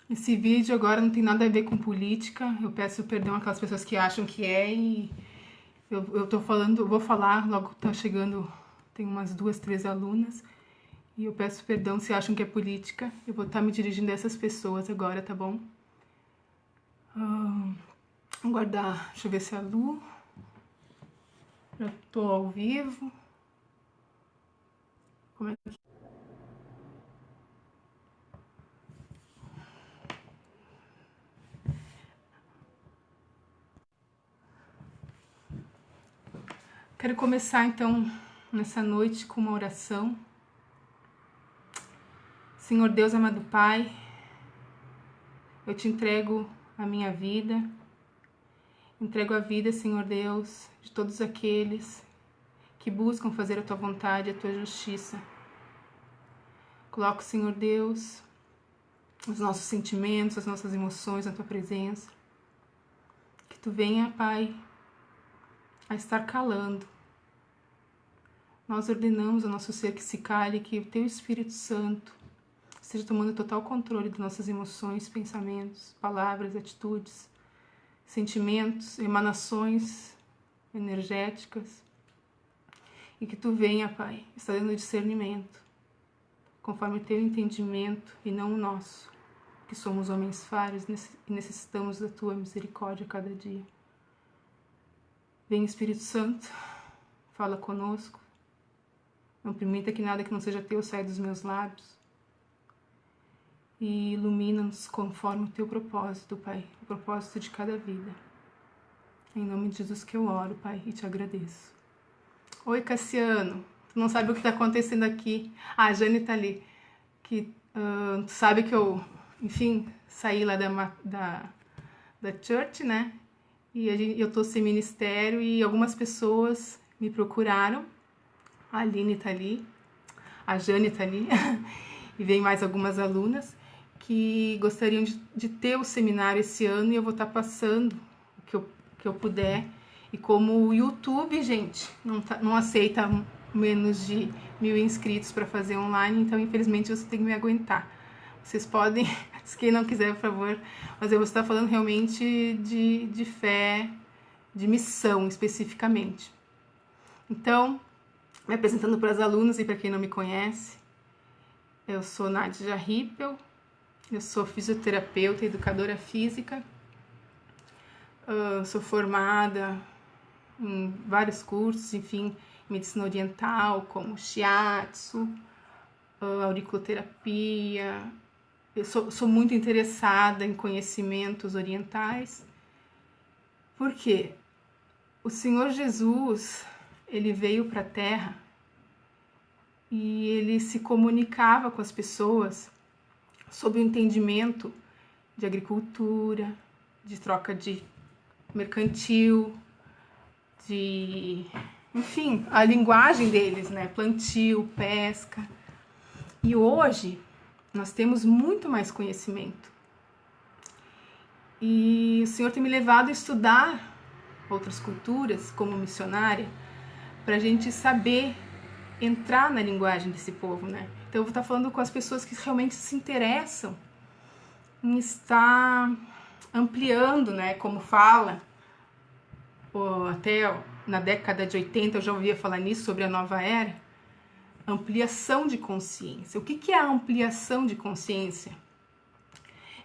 Esse vídeo agora não tem nada a ver com política. Eu peço perdão àquelas pessoas que acham que é e eu tô falando, eu vou falar, logo tá chegando, tem umas 2, 3 alunas e eu peço perdão se acham que é política. Eu vou estar me dirigindo a essas pessoas agora, tá bom? Vou guardar, deixa eu ver se é a Lu. Já tô ao vivo. Como é que... Quero começar então nessa noite com uma oração. Senhor Deus, amado Pai, eu te entrego a minha vida, entrego a vida, Senhor Deus, de todos aqueles que buscam fazer a tua vontade, a tua justiça. Coloco, Senhor Deus, os nossos sentimentos, as nossas emoções na tua presença. Que tu venha, Pai, a estar calando. Nós ordenamos ao nosso ser que se cale, que o teu Espírito Santo esteja tomando total controle das nossas emoções, pensamentos, palavras, atitudes, sentimentos, emanações energéticas. E que tu venha, Pai, está dando discernimento, conforme o teu entendimento e não o nosso, que somos homens falhos e necessitamos da tua misericórdia a cada dia. Vem, Espírito Santo, fala conosco. Não permita que nada que não seja teu saia dos meus lábios. E ilumina-nos conforme o teu propósito, Pai, o propósito de cada vida. Em nome de Jesus que eu oro, Pai, e te agradeço. Oi, Cassiano. Tu não sabe o que está acontecendo aqui. Ah, a Jane tá ali. Tu sabe que eu, enfim, saí lá da church, né? E eu tô sem ministério e algumas pessoas me procuraram. A Aline tá ali, a Jane tá ali, e vem mais algumas alunas que gostariam de ter o seminário esse ano e eu vou estar passando o que eu puder. E como o YouTube, gente, não aceita menos de 1.000 inscritos para fazer online, então infelizmente você tem que me aguentar. Vocês podem, se quem não quiser, por favor, mas eu vou estar falando realmente de fé, de missão especificamente. Então, me apresentando para as alunas e para quem não me conhece, eu sou Nádia Rippel, eu sou fisioterapeuta e educadora física, sou formada em vários cursos, enfim, medicina oriental, como shiatsu, auriculoterapia. Eu sou muito interessada em conhecimentos orientais, porque o Senhor Jesus, ele veio para a Terra e ele se comunicava com as pessoas sob o entendimento de agricultura, de troca de mercantil, enfim, a linguagem deles, né? Plantio, pesca. E hoje nós temos muito mais conhecimento. E o Senhor tem me levado a estudar outras culturas como missionária, para a gente saber entrar na linguagem desse povo, né? Então eu vou estar falando com as pessoas que realmente se interessam em estar ampliando, né? Como fala, até na década de 80 eu já ouvia falar nisso, sobre a nova era, ampliação de consciência. O que é a ampliação de consciência?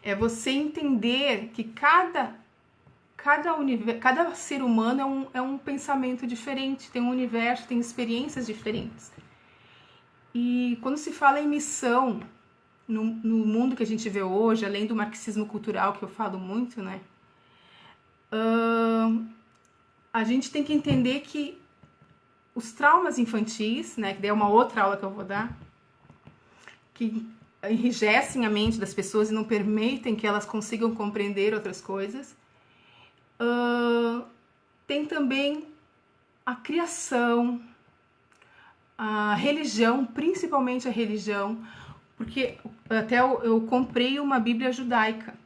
É você entender que cada ser humano é um pensamento diferente, tem um universo, tem experiências diferentes. E quando se fala em missão, no mundo que a gente vê hoje, além do marxismo cultural, que eu falo muito, né? A gente tem que entender que os traumas infantis, né? Que daí é uma outra aula que eu vou dar, que enrijecem a mente das pessoas e não permitem que elas consigam compreender outras coisas. Tem também a criação, a religião, principalmente a religião, porque até eu comprei uma Bíblia judaica,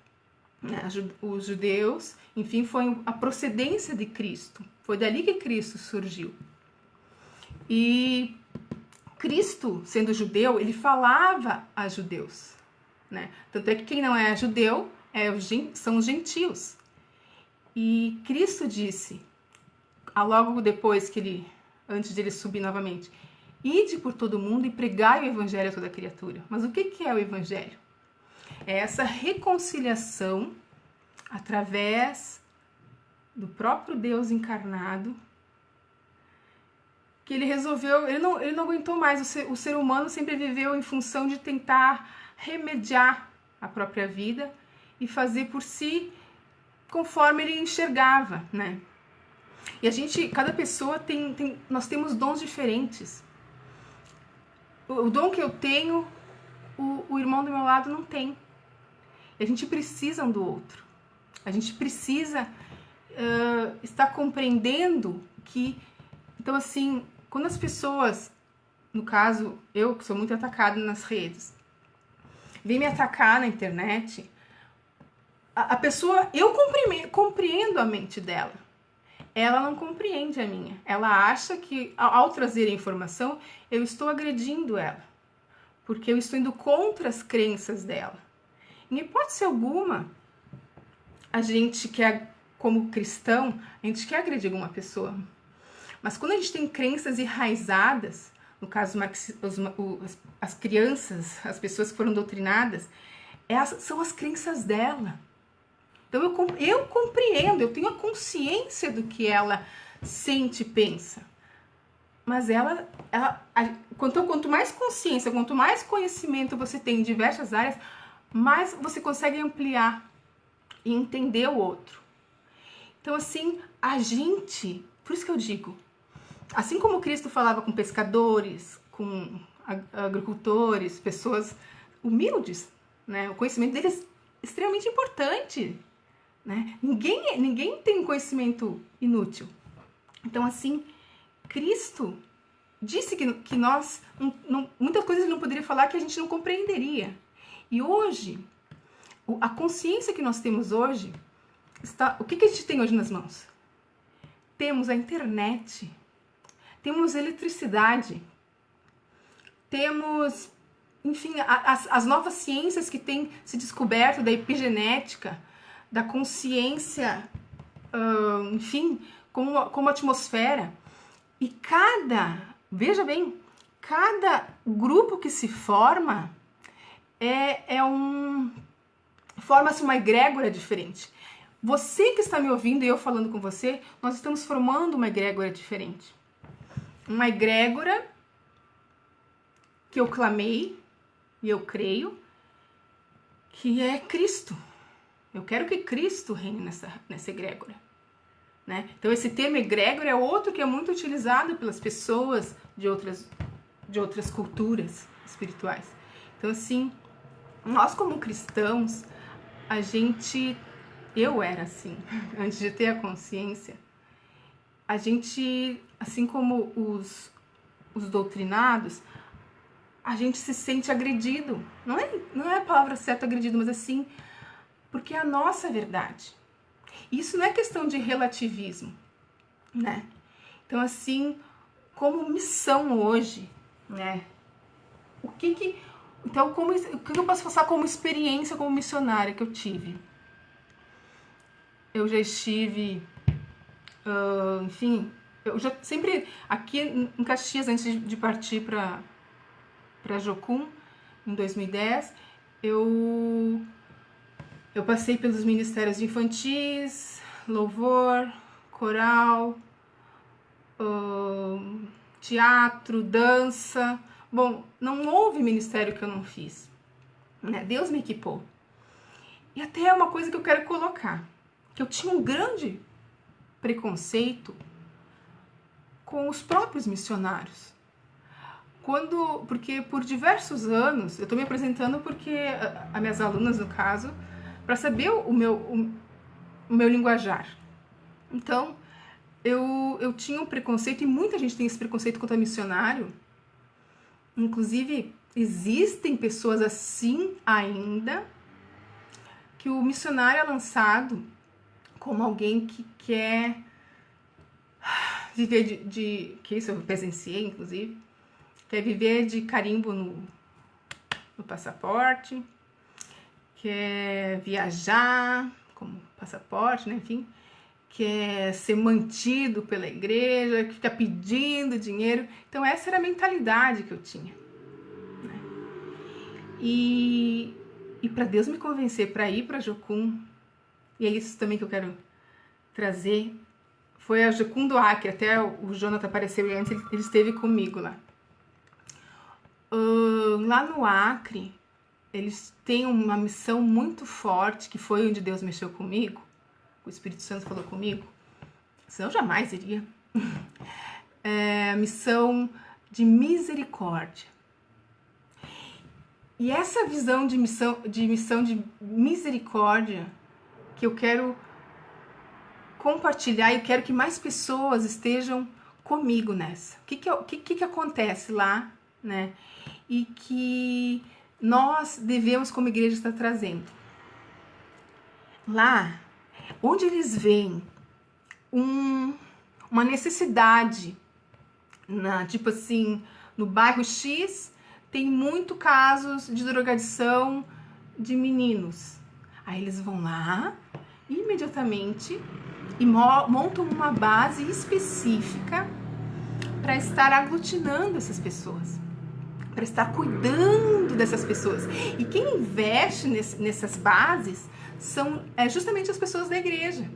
né? Os judeus, enfim, foi a procedência de Cristo, foi dali que Cristo surgiu. E Cristo, sendo judeu, ele falava a judeus. né? Tanto é que quem não é judeu são os gentios. E Cristo disse, logo depois antes de ele subir novamente, ide por todo mundo e pregai o evangelho a toda criatura. Mas o que é o evangelho? É essa reconciliação através do próprio Deus encarnado, que ele resolveu, ele não aguentou mais, o ser humano sempre viveu em função de tentar remediar a própria vida e fazer por si conforme ele enxergava, né? E cada pessoa nós temos dons diferentes. O dom que eu tenho, o irmão do meu lado não tem. E a gente precisa um do outro. A gente precisa estar compreendendo que... Então, assim, quando as pessoas, no caso, eu que sou muito atacada nas redes, vem me atacar na internet, a pessoa, eu compreendo a mente dela. Ela não compreende a minha. Ela acha que, ao trazer a informação, eu estou agredindo ela. Porque eu estou indo contra as crenças dela. Em hipótese alguma, a gente quer, como cristão, a gente quer agredir alguma pessoa. Mas quando a gente tem crenças enraizadas, no caso as crianças, as pessoas que foram doutrinadas, são as crenças dela. Então eu compreendo, eu tenho a consciência do que ela sente e pensa. Mas quanto mais consciência, quanto mais conhecimento você tem em diversas áreas, mais você consegue ampliar e entender o outro. Então, assim, por isso que eu digo, assim como Cristo falava com pescadores, com agricultores, pessoas humildes, né? O conhecimento deles é extremamente importante, né? Ninguém tem um conhecimento inútil. Então, assim, Cristo disse que nós, muitas coisas ele não poderia falar que a gente não compreenderia. E hoje, a consciência que nós temos hoje, o que a gente tem hoje nas mãos? Temos a internet, temos eletricidade, temos, enfim, as novas ciências que têm se descoberto, da epigenética, da consciência, enfim, como a atmosfera. E veja bem, cada grupo que se forma forma-se uma egrégora diferente. Você que está me ouvindo e eu falando com você, nós estamos formando uma egrégora diferente. Uma egrégora que eu clamei e eu creio que é Cristo. Eu quero que Cristo reine nessa egrégora. Né? Então esse termo egrégora é outro que é muito utilizado pelas pessoas de outras culturas espirituais. Então, assim, nós como cristãos, eu era assim, antes de ter a consciência, a gente, assim como os doutrinados, a gente se sente agredido. Não é a palavra certa agredido, mas assim, porque é a nossa verdade. Isso não é questão de relativismo, né? Então, assim, como missão hoje, né? O que eu posso passar como experiência, como missionária que eu tive? Eu já estive, enfim, eu já sempre, aqui em Caxias, antes de partir para Jocum, em 2010, eu passei pelos ministérios de infantis, louvor, coral, teatro, dança. Bom, não houve ministério que eu não fiz, né? Deus me equipou. E até uma coisa que eu quero colocar, que eu tinha um grande preconceito com os próprios missionários. Porque por diversos anos, eu estou me apresentando porque as minhas alunas, no caso, para saber o meu linguajar. Então, eu tinha um preconceito, e muita gente tem esse preconceito contra missionário. Inclusive, existem pessoas assim ainda, que o missionário é lançado como alguém que quer viver que isso eu presenciei, inclusive, quer viver de carimbo no passaporte, quer viajar como passaporte, né? Enfim, quer ser mantido pela igreja, que fica pedindo dinheiro. Então essa era a mentalidade que eu tinha, né? E para Deus me convencer para ir para Jocum, e é isso também que eu quero trazer, foi a Jocum do Acre. Até o Jonathan apareceu antes, ele esteve comigo lá. Lá no Acre, eles têm uma missão muito forte, que foi onde Deus mexeu comigo, o Espírito Santo falou comigo, senão eu jamais iria. É a missão de misericórdia. E essa visão de missão de misericórdia que eu quero compartilhar, e eu quero que mais pessoas estejam comigo nessa. O que acontece lá, né? E que nós devemos, como igreja, estar trazendo. Lá, onde eles veem uma necessidade, tipo assim, no bairro X, tem muito casos de drogadição de meninos. Aí eles vão lá, imediatamente, e montam uma base específica para estar aglutinando essas pessoas, para estar cuidando dessas pessoas. E quem investe nessas bases são justamente as pessoas da igreja,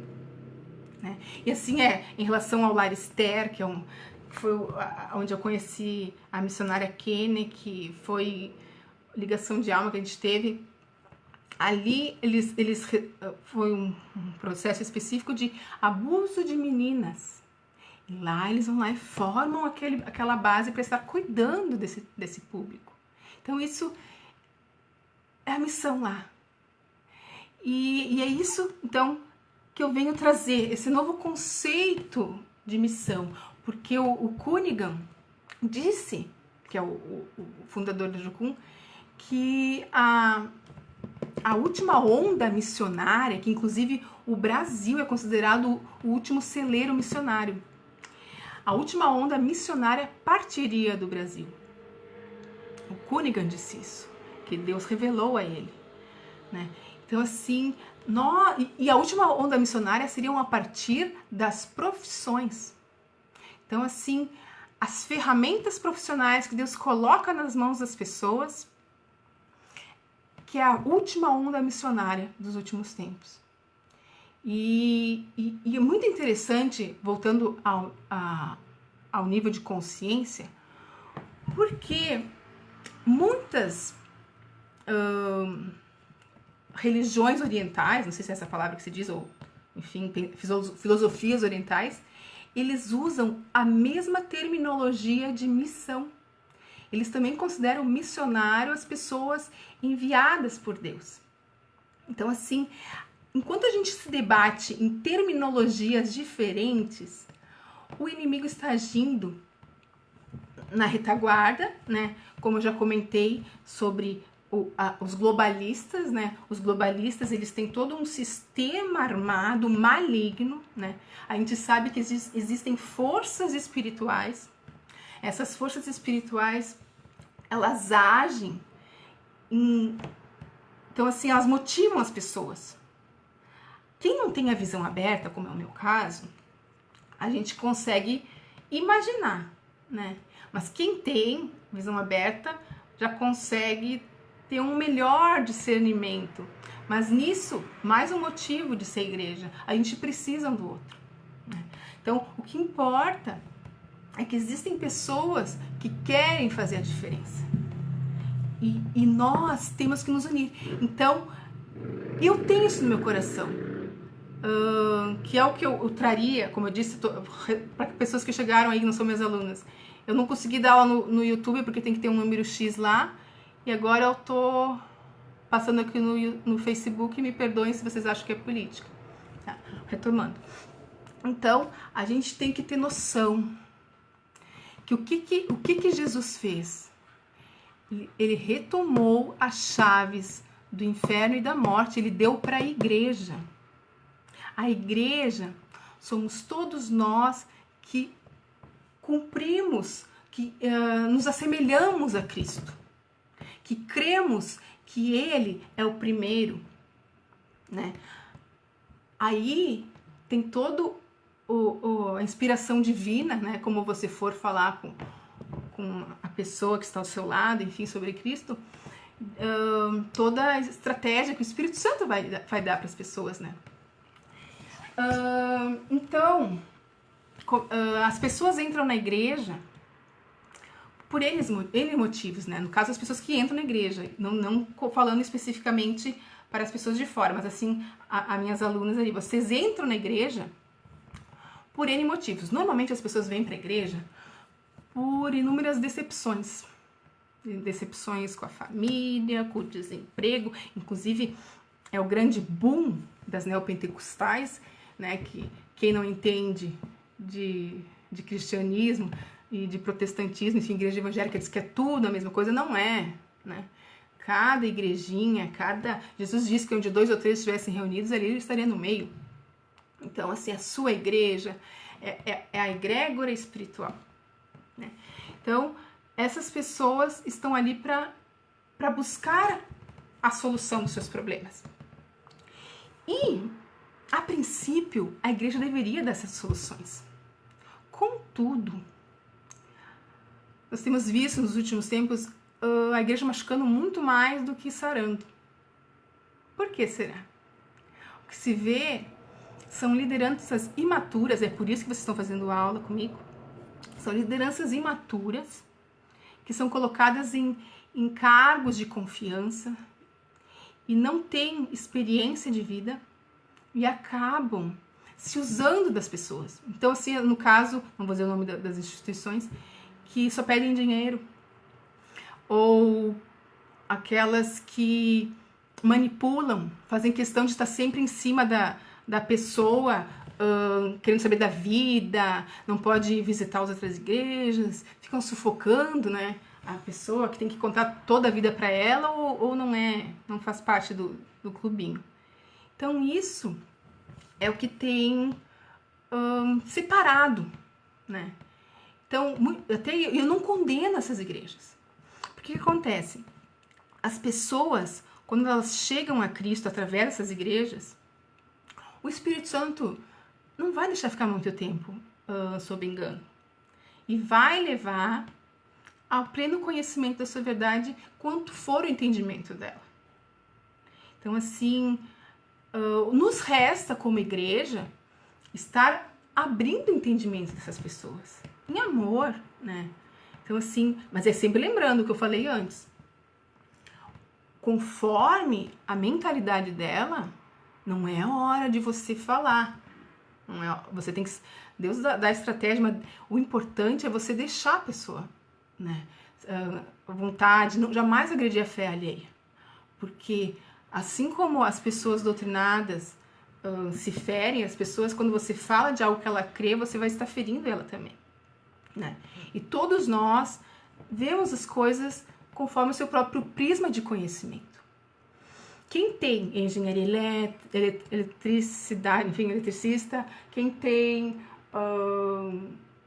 né? E assim em relação ao Lar Esther, que foi onde eu conheci a missionária Kene, que foi ligação de alma que a gente teve. Ali foi um processo específico de abuso de meninas. E lá eles vão lá e formam aquela base para estar cuidando desse público. Então isso é a missão lá. E é isso, então, que eu venho trazer, esse novo conceito de missão. Porque o Cunningham disse, que é o fundador do Jocum, que a última onda missionária, que inclusive o Brasil é considerado o último celeiro missionário, a última onda missionária partiria do Brasil. O Cunningham disse isso, que Deus revelou a ele, né? Então assim, e a última onda missionária seriam a partir das profissões. Então assim, as ferramentas profissionais que Deus coloca nas mãos das pessoas, que é a última onda missionária dos últimos tempos. E é muito interessante, voltando ao nível de consciência, porque muitas religiões orientais, não sei se é essa palavra que se diz, ou enfim, filosofias orientais, eles usam a mesma terminologia de missão. Eles também consideram missionário as pessoas enviadas por Deus. Então, assim, enquanto a gente se debate em terminologias diferentes, o inimigo está agindo na retaguarda, né? Como eu já comentei sobre os globalistas, né? Os globalistas, eles têm todo um sistema armado maligno, né? A gente sabe que existem forças espirituais. Essas forças espirituais, elas agem então assim, elas motivam as pessoas. Quem não tem a visão aberta, como é o meu caso, a gente consegue imaginar, né? Mas quem tem visão aberta já consegue ter um melhor discernimento. Mas nisso, mais um motivo de ser igreja. A gente precisa um do outro, né? Então, o que importa é que existem pessoas que querem fazer a diferença. E nós temos que nos unir. Então, eu tenho isso no meu coração. Que é o que eu traria, como eu disse, para pessoas que chegaram aí, que não são minhas alunas. Eu não consegui dar aula no YouTube, porque tem que ter um número X lá. E agora eu tô passando aqui no Facebook, me perdoem se vocês acham que é política. Tá, retomando. Então, a gente tem que ter noção que o que Jesus fez? Ele retomou as chaves do inferno e da morte, ele deu para a igreja. A igreja somos todos nós que cumprimos, que nos assemelhamos a Cristo, que cremos que ele é o primeiro, né? Aí tem todo a inspiração divina, né? Como você for falar com a pessoa que está ao seu lado, enfim, sobre Cristo, toda a estratégia que o Espírito Santo vai dar para as pessoas, né? Então, as pessoas entram na igreja por N motivos, né? No caso, as pessoas que entram na igreja, não falando especificamente para as pessoas de fora, mas assim, as minhas alunas ali, vocês entram na igreja por N motivos. Normalmente as pessoas vêm para a igreja por inúmeras decepções. Decepções com a família, com o desemprego, inclusive é o grande boom das neopentecostais, né? Que quem não entende de cristianismo e de protestantismo, enfim, igreja evangélica diz que é tudo a mesma coisa, não é, né? Cada igrejinha, Jesus disse que onde 2 ou 3 estivessem reunidos, ali ele estaria no meio. Então, assim, a sua igreja é a egrégora espiritual, né? Então, essas pessoas estão ali para buscar a solução dos seus problemas. E, a princípio, a igreja deveria dar essas soluções. Contudo, nós temos visto nos últimos tempos a igreja machucando muito mais do que sarando. Por que será? O que se vê são lideranças imaturas, é por isso que vocês estão fazendo aula comigo. São lideranças imaturas que são colocadas em cargos de confiança e não têm experiência de vida e acabam se usando das pessoas. Então, assim, no caso, não vou dizer o nome das instituições, que só pedem dinheiro, ou aquelas que manipulam, fazem questão de estar sempre em cima da pessoa, querendo saber da vida, não pode visitar as outras igrejas, ficam sufocando, né, a pessoa que tem que contar toda a vida para ela, ou não faz parte do clubinho. Então isso é o que tem separado, né? Então, até eu não condeno essas igrejas. Porque o que acontece? As pessoas, quando elas chegam a Cristo através dessas igrejas, o Espírito Santo não vai deixar ficar muito tempo sob engano. E vai levar ao pleno conhecimento da sua verdade, quanto for o entendimento dela. Então, assim, nos resta, como igreja, estar abrindo o entendimento dessas pessoas. Em amor, né? Então, assim, mas é sempre lembrando o que eu falei antes. Conforme a mentalidade dela, não é a hora de você falar. Não é, você tem que... Deus dá estratégia, mas o importante é você deixar a pessoa, né? A vontade, não, jamais agredir a fé alheia. Porque assim como as pessoas doutrinadas se ferem, as pessoas, quando você fala de algo que ela crê, você vai estar ferindo ela também, né? E todos nós vemos as coisas conforme o seu próprio prisma de conhecimento. Quem tem engenharia eletricidade, enfim, eletricista, quem tem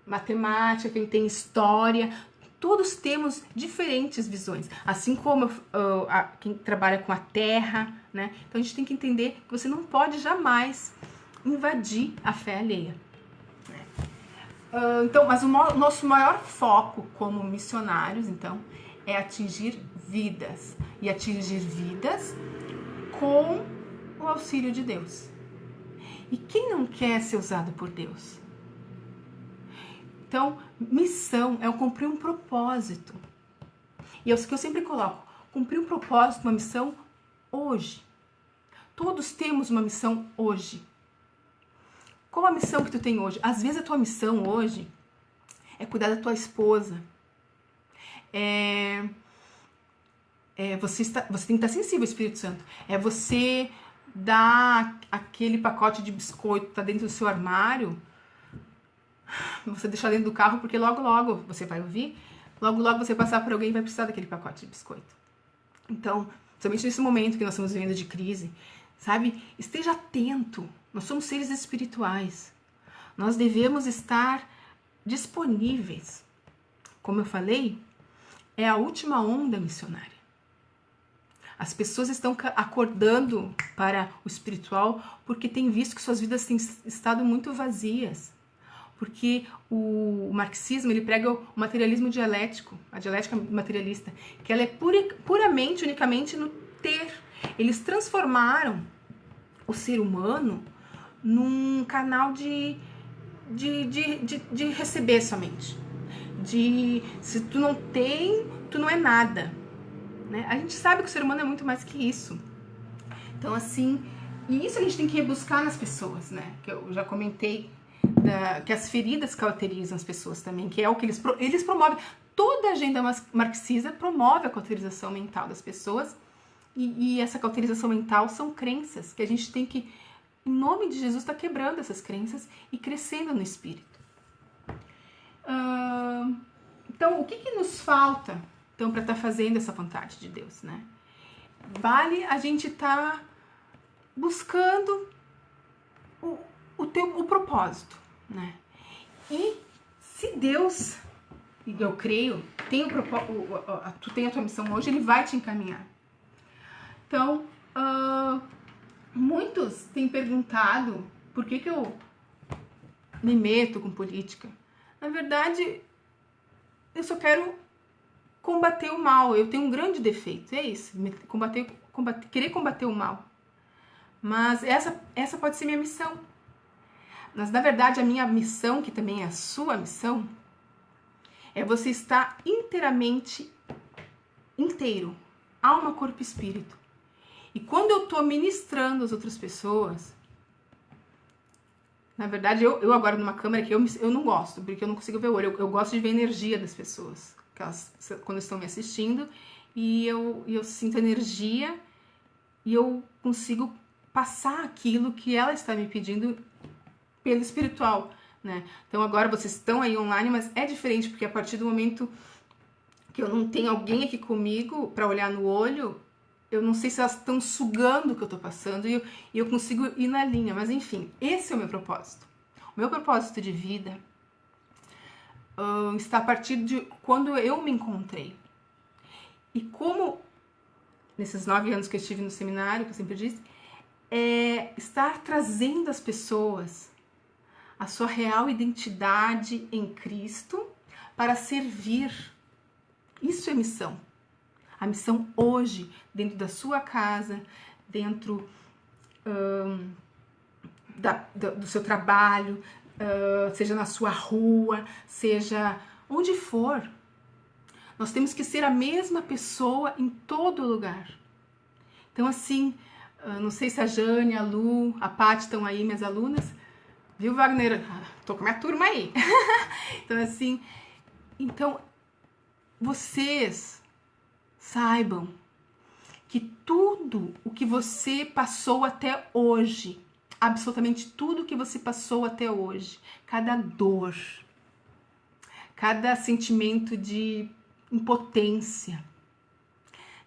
matemática, quem tem história, todos temos diferentes visões, assim como quem trabalha com a terra, né? Então a gente tem que entender que você não pode jamais invadir a fé alheia. Então, mas o nosso maior foco como missionários, então, é atingir vidas. E atingir vidas com o auxílio de Deus. E quem não quer ser usado por Deus? Então, missão é cumprir um propósito. E é o que eu sempre coloco, cumprir um propósito, uma missão hoje. Todos temos uma missão hoje. Qual a missão que tu tem hoje? Às vezes a tua missão hoje é cuidar da tua esposa. Você tem que estar sensível ao Espírito Santo. É você dar aquele pacote de biscoito que está dentro do seu armário, você deixar dentro do carro, porque logo, logo você vai ouvir, logo, logo você passar por alguém e vai precisar daquele pacote de biscoito. Então, somente nesse momento que nós estamos vivendo de crise, sabe? Esteja atento. Nós somos seres espirituais. Nós devemos estar disponíveis. Como eu falei, é a última onda missionária. As pessoas estão acordando para o espiritual porque têm visto que suas vidas têm estado muito vazias. Porque o marxismo, ele prega o materialismo dialético, a dialética materialista, que ela é puramente, unicamente no ter. Eles transformaram o ser humano num canal de receber somente. Se tu não tem, tu não é nada. Né? A gente sabe que o ser humano é muito mais que isso. Então, assim, e isso a gente tem que rebuscar nas pessoas, né? Que eu já comentei, que as feridas cauterizam as pessoas também, que é o que eles promovem. Toda a agenda marxista promove a cauterização mental das pessoas, e essa cauterização mental são crenças que a gente tem que, em nome de Jesus, tá quebrando essas crenças e crescendo no espírito. Então, o que nos falta então para estar fazendo essa vontade de Deus, né? Vale a gente estar buscando o propósito, né? E se Deus, e eu creio, tu tem a tua missão hoje, ele vai te encaminhar. Então, muitos têm perguntado por que eu me meto com política. Na verdade, eu só quero combater o mal. Eu tenho um grande defeito, é isso, querer combater o mal. Mas essa pode ser minha missão. Mas, na verdade, a minha missão, que também é a sua missão, é você estar inteiramente inteiro, alma, corpo e espírito. E quando eu estou ministrando as outras pessoas, na verdade, eu agora numa câmera que eu não gosto, porque eu não consigo ver o olho. Eu gosto de ver a energia das pessoas, quando estão me assistindo, e eu sinto energia e eu consigo passar aquilo que ela está me pedindo pelo espiritual, né? Então agora vocês estão aí online, mas é diferente, porque a partir do momento que eu não tenho alguém aqui comigo para olhar no olho, eu não sei se elas estão sugando o que eu estou passando e eu consigo ir na linha, mas enfim, esse é o meu propósito. O meu propósito de vida está a partir de quando eu me encontrei. E como, nesses 9 anos que eu estive no seminário, que eu sempre disse, estar trazendo às pessoas a sua real identidade em Cristo para servir. Isso é missão. A missão hoje, dentro da sua casa, dentro do seu trabalho, seja na sua rua, seja onde for. Nós temos que ser a mesma pessoa em todo lugar. Então, assim, não sei se a Jane, a Lu, a Paty estão aí, minhas alunas. Viu, Wagner? Tô com minha turma aí. Então, assim, vocês saibam que tudo o que você passou até hoje, absolutamente tudo o que você passou até hoje, cada dor, cada sentimento de impotência,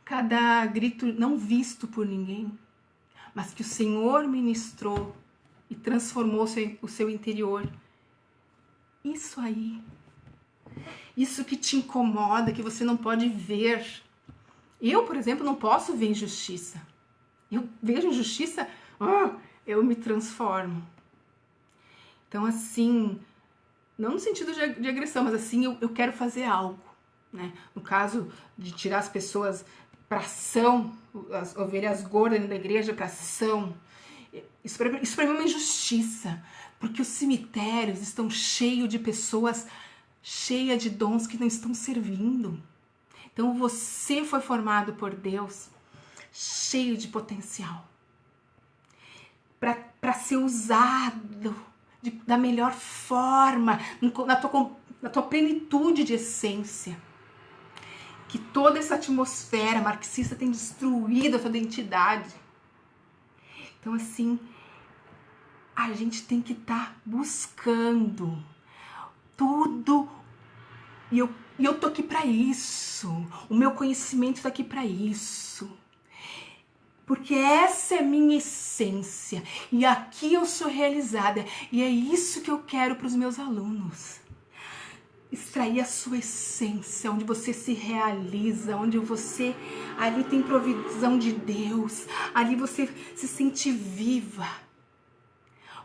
cada grito não visto por ninguém, mas que o Senhor ministrou e transformou o seu interior. Isso aí, isso que te incomoda, que você não pode ver. Eu, por exemplo, não posso ver injustiça. Eu vejo injustiça, eu me transformo. Então, assim, não no sentido de agressão, mas assim, eu quero fazer algo, né? No caso de tirar as pessoas para ação, as ovelhas gordas da igreja para ação, isso para mim é uma injustiça, porque os cemitérios estão cheios de pessoas cheias de dons que não estão servindo. Então você foi formado por Deus cheio de potencial para ser usado da melhor forma, na tua plenitude de essência. Que toda essa atmosfera marxista tem destruído a tua identidade. Então, assim, a gente tem que estar buscando tudo. E eu tô aqui para isso. O meu conhecimento tá aqui para isso. Porque essa é a minha essência. E aqui eu sou realizada. E é isso que eu quero para os meus alunos. extrair a sua essência, onde você se realiza, onde você ali tem provisão de Deus, ali você se sente viva.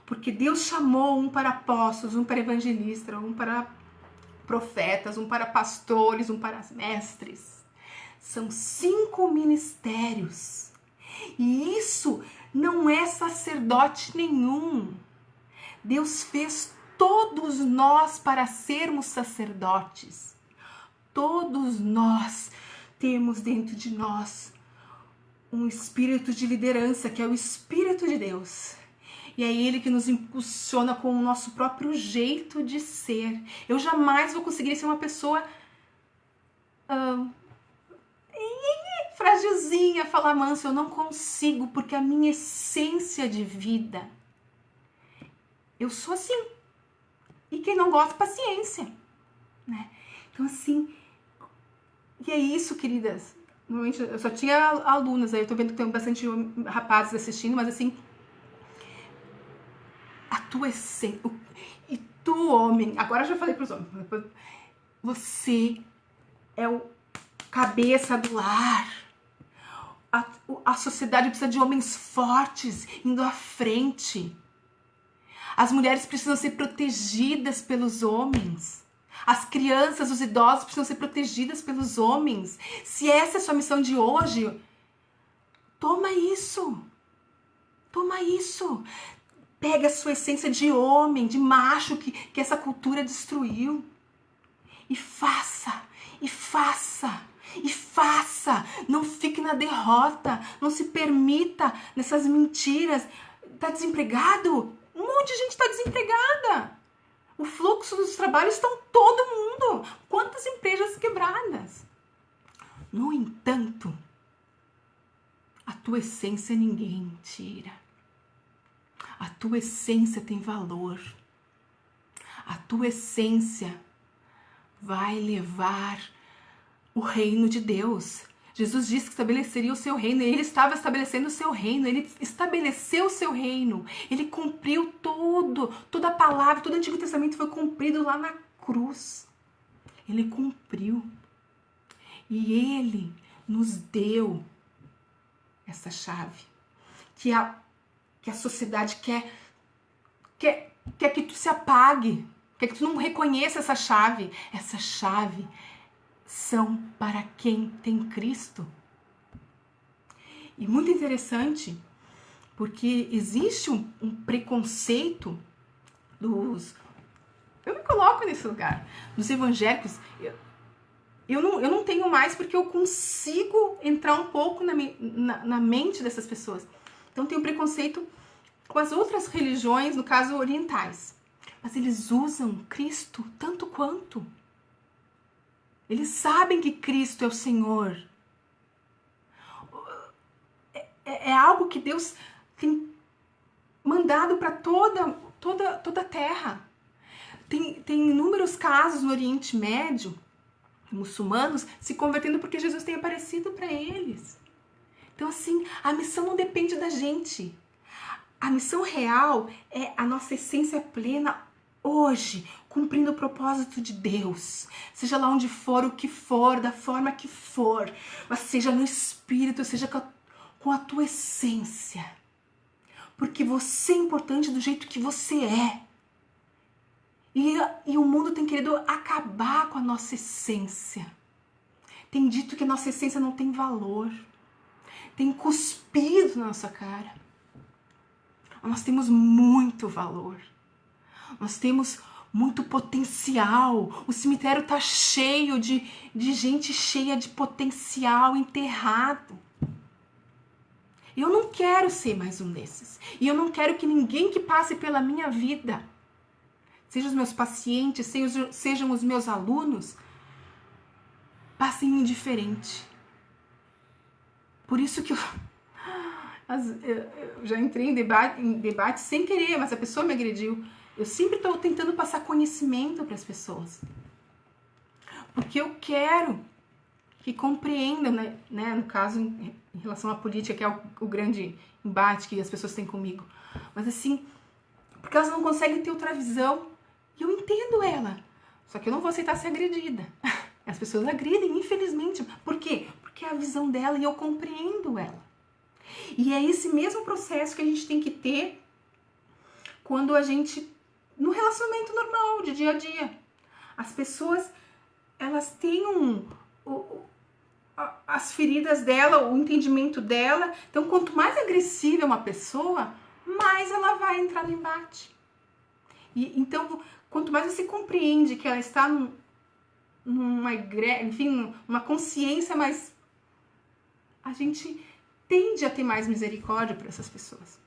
Porque Deus chamou um para apóstolos, um para evangelistas, um para profetas, um para pastores, um para mestres. São 5 ministérios. E isso não é sacerdote nenhum. Deus fez todos nós para sermos sacerdotes. Todos nós temos dentro de nós um espírito de liderança, que é o Espírito de Deus. E é Ele que nos impulsiona com o nosso próprio jeito de ser. Eu jamais vou conseguir ser uma pessoa fragilzinha, falar manso. Eu não consigo, porque a minha essência de vida, eu sou assim. E quem não gosta, paciência, né? Então, assim, e é isso, queridas. Normalmente eu só tinha alunas, aí eu tô vendo que tem bastante rapazes assistindo, mas assim, a tua essência, e tu, homem, agora eu já falei pros homens, você é o cabeça do lar. A sociedade precisa de homens fortes, indo à frente. As mulheres precisam ser protegidas pelos homens. As crianças, os idosos precisam ser protegidas pelos homens. Se essa é a sua missão de hoje, toma isso. Toma isso. Pega a sua essência de homem, de macho que essa cultura destruiu. E faça, e faça, e faça. Não fique na derrota. Não se permita nessas mentiras. Tá desempregado? Um monte de gente está desempregada. O fluxo dos trabalhos estão todo mundo. Quantas empresas quebradas. No entanto, a tua essência ninguém tira. A tua essência tem valor. A tua essência vai levar o reino de Deus. Jesus disse que estabeleceria o seu reino, e ele estava estabelecendo o seu reino, ele estabeleceu o seu reino, ele cumpriu toda a palavra, todo o Antigo Testamento foi cumprido lá na cruz. Ele cumpriu. E ele nos deu essa chave, que a sociedade quer que tu se apague, quer que tu não reconheça essa chave. Essa chave são para quem tem Cristo. E muito interessante, porque existe um preconceito dos... Eu me coloco nesse lugar, dos evangélicos. Eu não tenho mais, porque eu consigo entrar um pouco na mente dessas pessoas. Então tem um preconceito com as outras religiões, no caso orientais. Mas eles usam Cristo tanto quanto. Eles sabem que Cristo é o Senhor. É algo que Deus tem mandado para toda a terra. Tem inúmeros casos no Oriente Médio, muçulmanos se convertendo porque Jesus tem aparecido para eles. Então, assim, a missão não depende da gente. A missão real é a nossa essência plena hoje, cumprindo o propósito de Deus. Seja lá onde for, o que for, da forma que for, mas seja no Espírito, seja com a tua essência. Porque você é importante do jeito que você é. E o mundo tem querido acabar com a nossa essência. Tem dito que a nossa essência não tem valor. Tem cuspido na nossa cara. Nós temos muito valor. Nós temos muito potencial. O cemitério está cheio de gente cheia de potencial enterrado. Eu não quero ser mais um desses. E eu não quero que ninguém que passe pela minha vida, sejam os meus pacientes, sejam os meus alunos, passem indiferente. Por isso que eu já entrei em debate sem querer, mas a pessoa me agrediu. Eu sempre estou tentando passar conhecimento para as pessoas. Porque eu quero que compreendam, né, no caso, em relação à política, que é o grande embate que as pessoas têm comigo. Mas assim, porque elas não conseguem ter outra visão. E eu entendo ela. Só que eu não vou aceitar ser agredida. As pessoas agridem, infelizmente. Por quê? Porque é a visão dela e eu compreendo ela. E é esse mesmo processo que a gente tem que ter quando a gente, no relacionamento normal, de dia a dia. As pessoas, elas têm as feridas dela, o entendimento dela. Então, quanto mais agressiva é uma pessoa, mais ela vai entrar no embate. E, então, quanto mais você compreende que ela está numa consciência mais... A gente tende a ter mais misericórdia por essas pessoas.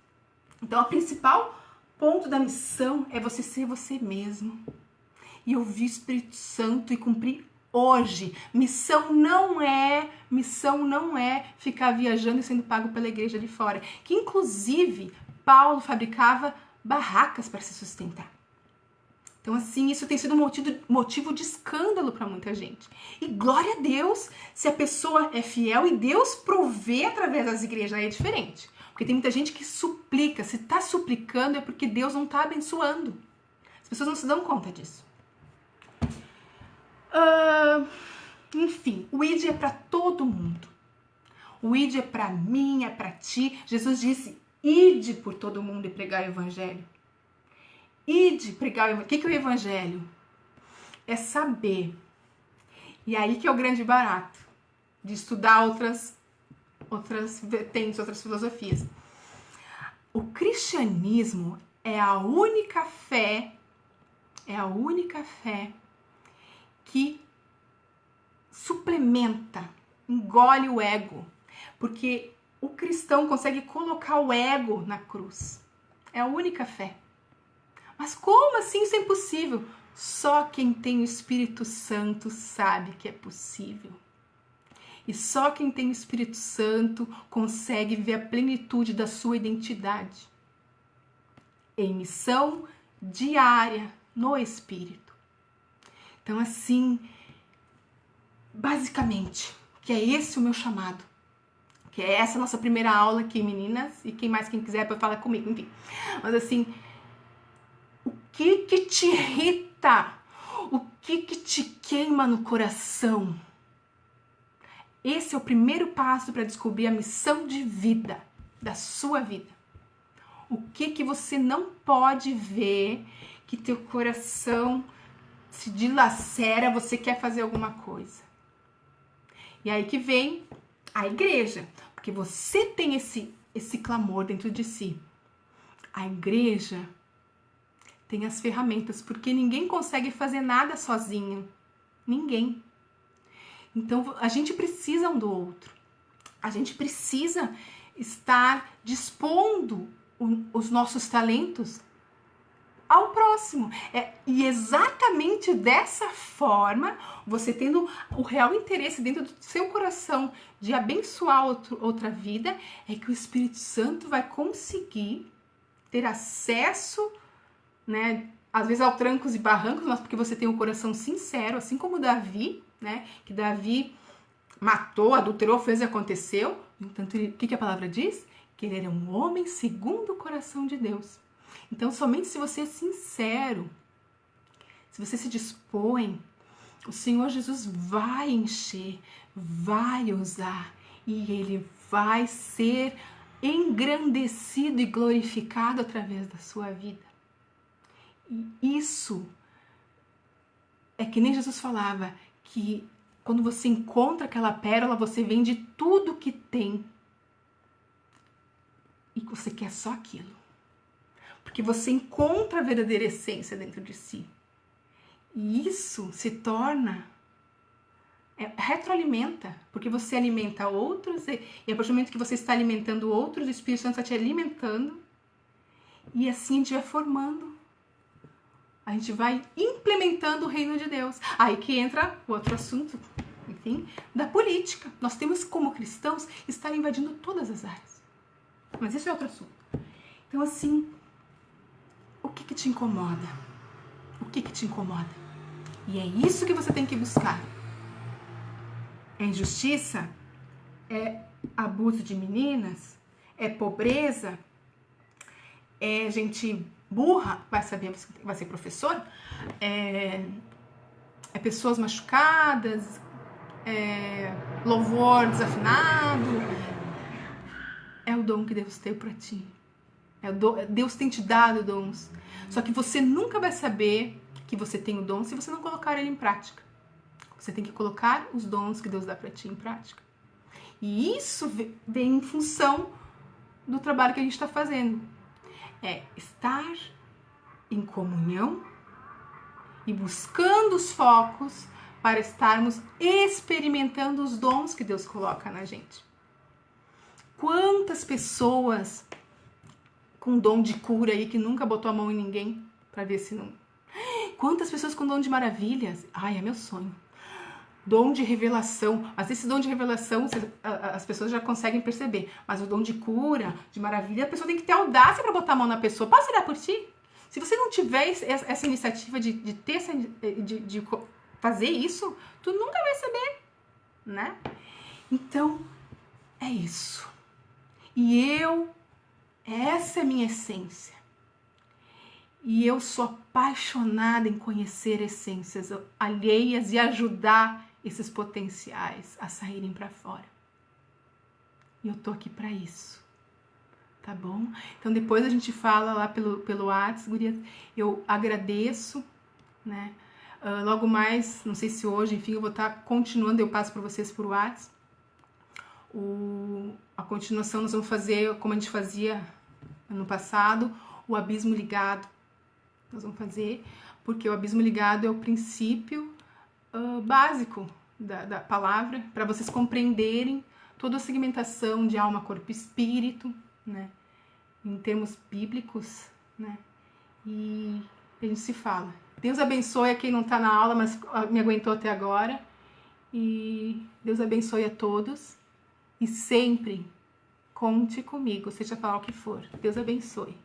Então, o principal ponto da missão é você ser você mesmo. E ouvir o Espírito Santo e cumprir hoje. Missão não é ficar viajando e sendo pago pela igreja de fora. Que, inclusive, Paulo fabricava barracas para se sustentar. Então, assim, isso tem sido motivo de escândalo para muita gente. E glória a Deus se a pessoa é fiel e Deus provê através das igrejas. Aí é diferente. Porque tem muita gente que suplica. Se está suplicando é porque Deus não está abençoando. As pessoas não se dão conta disso. Enfim, o ID é para todo mundo. O ID é para mim, é para ti. Jesus disse, ide por todo mundo e pregar o evangelho. Ide pregar o evangelho. O que é o evangelho? É saber. E aí que é o grande barato de estudar outras vertentes, outras filosofias. O cristianismo é a única fé que suplementa, engole o ego, porque o cristão consegue colocar o ego na cruz. É a única fé. Mas como assim isso é impossível? Só quem tem o Espírito Santo sabe que é possível. E só quem tem o Espírito Santo consegue ver a plenitude da sua identidade. Em missão diária no Espírito. Então, assim, basicamente, que é esse o meu chamado. Que é essa a nossa primeira aula aqui, meninas. E quem quiser pode falar comigo, enfim. Mas assim, o que te irrita? O que te queima no coração? Esse é o primeiro passo para descobrir a missão de vida da sua vida. O que você não pode ver que teu coração se dilacera, você quer fazer alguma coisa. E aí que vem a igreja, porque você tem esse clamor dentro de si. A igreja tem as ferramentas, porque ninguém consegue fazer nada sozinho. Ninguém. Então, a gente precisa um do outro. A gente precisa estar dispondo os nossos talentos ao próximo. E exatamente dessa forma, você tendo o real interesse dentro do seu coração de abençoar outra vida, é que o Espírito Santo vai conseguir ter acesso, né, às vezes ao trancos e barrancos, mas porque você tem um coração sincero, assim como Davi, né, que Davi matou, adulterou, fez e aconteceu. Entanto, o que a palavra diz? Que ele era um homem segundo o coração de Deus. Então, somente se você é sincero, se você se dispõe, o Senhor Jesus vai encher, vai usar e Ele vai ser engrandecido e glorificado através da sua vida. E isso é que nem Jesus falava, que quando você encontra aquela pérola, você vende tudo que tem e você quer só aquilo. Porque você encontra a verdadeira essência dentro de si. E isso se torna... retroalimenta. Porque você alimenta outros. E a partir do momento que você está alimentando outros, o Espírito Santo está te alimentando. E assim a gente vai formando. A gente vai implementando o reino de Deus. Aí que entra o outro assunto, enfim, da política. Nós temos, como cristãos, estar invadindo todas as áreas. Mas isso é outro assunto. Então, assim... O que te incomoda? O que te incomoda? E é isso que você tem que buscar. É injustiça? É abuso de meninas? É pobreza? É gente burra? Vai saber, vai ser professor? pessoas machucadas, louvor desafinado. É o dom que Deus tem pra ti. Deus tem te dado dons. Só que você nunca vai saber que você tem o dom se você não colocar ele em prática. Você tem que colocar os dons que Deus dá pra ti em prática. E isso vem em função do trabalho que a gente está fazendo. É estar em comunhão e buscando os focos para estarmos experimentando os dons que Deus coloca na gente. Quantas pessoas com dom de cura aí que nunca botou a mão em ninguém para ver se não... Quantas pessoas com dom de maravilhas? Ai, é meu sonho. Dom de revelação. Mas esse dom de revelação as pessoas já conseguem perceber. Mas o dom de cura, de maravilha, a pessoa tem que ter audácia para botar a mão na pessoa. Posso orar por ti? Se você não tiver essa iniciativa de ter de fazer isso, tu nunca vai saber, né? Então, é isso. E essa é a minha essência. E eu sou apaixonada em conhecer essências alheias e ajudar esses potenciais a saírem para fora. E eu tô aqui para isso. Tá bom? Então depois a gente fala lá pelo WhatsApp, gurias. Eu agradeço, né? Logo mais, não sei se hoje, enfim, eu vou estar continuando, eu passo para vocês por WhatsApp. A continuação nós vamos fazer como a gente fazia ano passado, o abismo ligado. Nós vamos fazer, porque o abismo ligado é o princípio básico da palavra, para vocês compreenderem toda a segmentação de alma, corpo e espírito, né? Em termos bíblicos, né? E a gente se fala. Deus abençoe a quem não está na aula, mas me aguentou até agora. E Deus abençoe a todos. E sempre conte comigo, seja falar o que for. Deus abençoe.